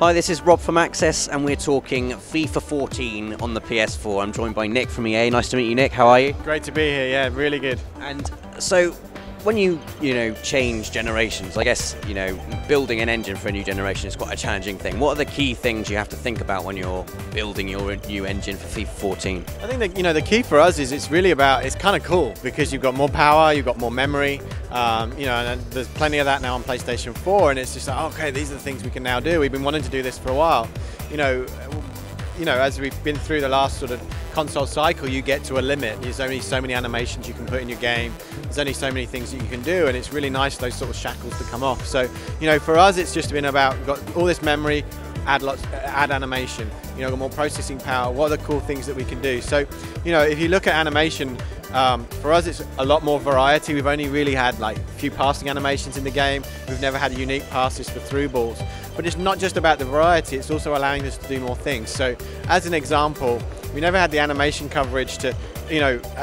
Hi, this is Rob from Access, and we're talking FIFA 14 on the PS4. I'm joined by Nick from EA. Nice to meet you, Nick. How are you? Great to be here. Yeah, really good. And so, when you change generations, I guess building an engine for a new generation is quite a challenging thing. What are the key things you have to think about when you're building your new engine for FIFA 14? I think that the key for us is it's kind of cool because you've got more power, you've got more memory. And there's plenty of that now on PlayStation 4, and it's just like, okay, these are the things we can now do. We've been wanting to do this for a while. As we've been through the last sort of console cycle, you get to a limit. There's only so many animations you can put in your game. There's only so many things that you can do, and it's really nice those sort of shackles to come off. So, for us, it's just been about got all this memory, add animation. Got more processing power. What are the cool things that we can do? So, if you look at animation, for us, it's a lot more variety. We've only really had like a few passing animations in the game. We've never had unique passes for through balls. But it's not just about the variety, it's also allowing us to do more things. So as an example, we never had the animation coverage to,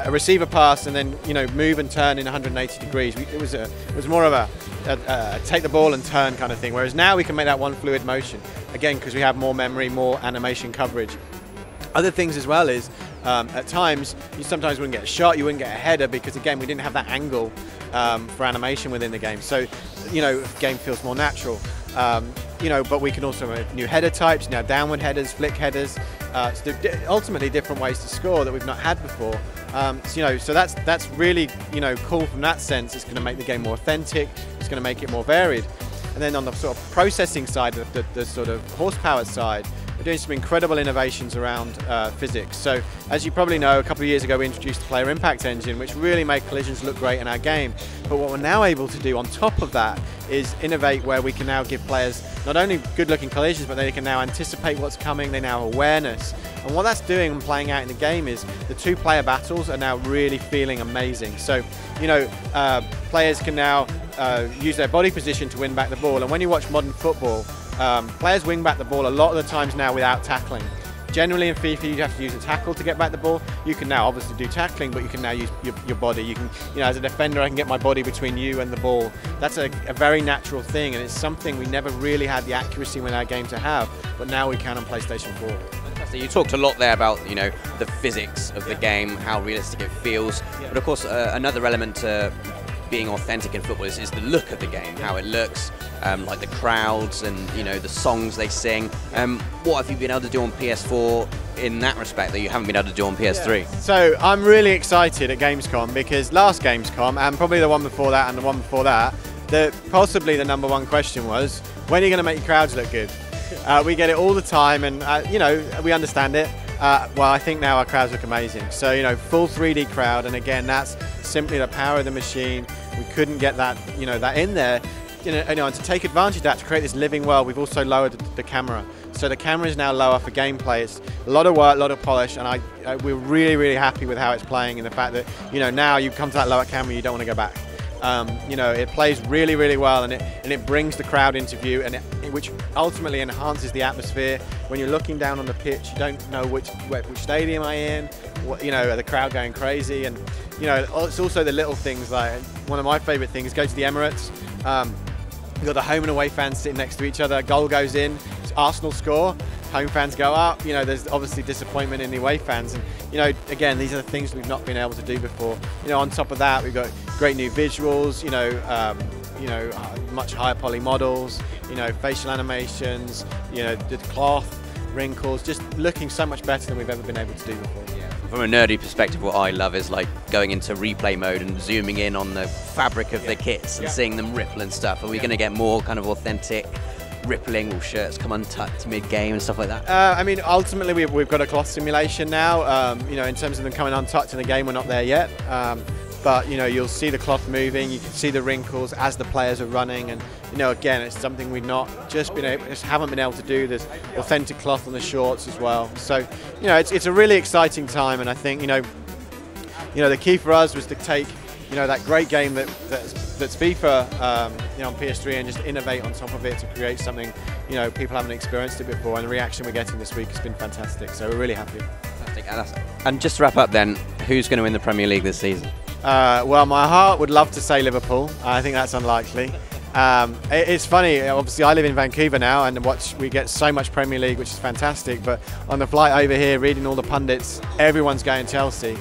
receive a pass and then, move and turn in 180 degrees. It was more of a take the ball and turn kind of thing. Whereas now we can make that one fluid motion. Again, because we have more memory, more animation coverage. Other things as well is, at times, you sometimes wouldn't get a shot, you wouldn't get a header because, again, we didn't have that angle for animation within the game. So, the game feels more natural. But we can also have new header types, now downward headers, flick headers. So ultimately different ways to score that we've not had before. So that's really, cool from that sense. It's going to make the game more authentic. It's going to make it more varied. And then on the sort of processing side, the sort of horsepower side, we're doing some incredible innovations around physics. So, as you probably know, a couple of years ago we introduced the Player Impact Engine, which really made collisions look great in our game. But what we're now able to do on top of that is innovate where we can now give players not only good-looking collisions, but they can now anticipate what's coming, they now have awareness. And what that's doing and playing out in the game is the two-player battles are now really feeling amazing. So, players can now use their body position to win back the ball. And when you watch modern football, players win back the ball a lot of the times now without tackling. Generally in FIFA you have to use a tackle to get back the ball. You can now obviously do tackling, but you can now use your body. You can, as a defender, I can get my body between you and the ball. That's a very natural thing, and it's something we never really had the accuracy in our game to have, but now we can on PlayStation 4. Fantastic. You talked a lot there about the physics of the game, how realistic it feels, but of course another element to being authentic in football is the look of the game, how it looks, like the crowds and the songs they sing. What have you been able to do on PS4 in that respect that you haven't been able to do on PS3? Yeah. So I'm really excited at Gamescom because last Gamescom, and probably the one before that and the one before that, possibly the #1 question was, when are you going to make your crowds look good? We get it all the time, and we understand it. Well, I think now our crowds look amazing. So full 3D crowd, and again, that's simply the power of the machine. We couldn't get that, that in there. And to take advantage of that, to create this living world, we've also lowered the camera. So the camera is now lower for gameplay. It's a lot of work, a lot of polish, and we're really, really happy with how it's playing, and the fact that now you come to that lower camera, you don't want to go back. It plays really, really well, and it brings the crowd into view, and which ultimately enhances the atmosphere. When you're looking down on the pitch, you don't know which stadium am I in. Are the crowd going crazy? And it's also the little things. Like one of my favourite things, go to the Emirates. You've got the home and away fans sitting next to each other. A goal goes in, Arsenal score. Home fans go up. There's obviously disappointment in the away fans, and again, these are the things we've not been able to do before. On top of that, we've got great new visuals. Much higher poly models. Facial animations. The cloth, wrinkles, just looking so much better than we've ever been able to do before. From a nerdy perspective, what I love is like going into replay mode and zooming in on the fabric of the kits and seeing them ripple and stuff. Are we going to get more kind of authentic rippling? Will shirts come untucked mid-game and stuff like that? Ultimately we've got a cloth simulation now. In terms of them coming untucked in the game, we're not there yet. But you'll see the cloth moving, you can see the wrinkles as the players are running, and again, it's something we've not just haven't been able to do. There's authentic cloth on the shorts as well. So it's a really exciting time, and I think the key for us was to take that great game that's FIFA on PS3 and just innovate on top of it to create something people haven't experienced it before, and the reaction we're getting this week has been fantastic. So we're really happy. Fantastic. And just to wrap up then, who's going to win the Premier League this season? Well, my heart would love to say Liverpool. I think that's unlikely. It's funny, obviously I live in Vancouver now and we get so much Premier League, which is fantastic, but on the flight over here, reading all the pundits, everyone's going Chelsea.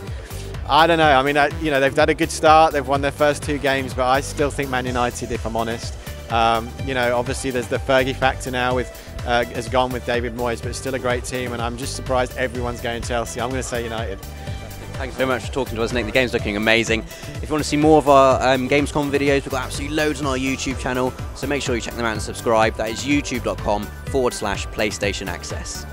I don't know, I mean, you know, they've had a good start, they've won their first 2 games, but I still think Man United, if I'm honest. You know, obviously there's the Fergie factor now has gone with David Moyes, but it's still a great team, and I'm just surprised everyone's going Chelsea. I'm going to say United. Thanks so much for talking to us, Nick. The game's looking amazing. If you want to see more of our Gamescom videos, we've got absolutely loads on our YouTube channel, so make sure you check them out and subscribe. That is youtube.com/PlayStation Access.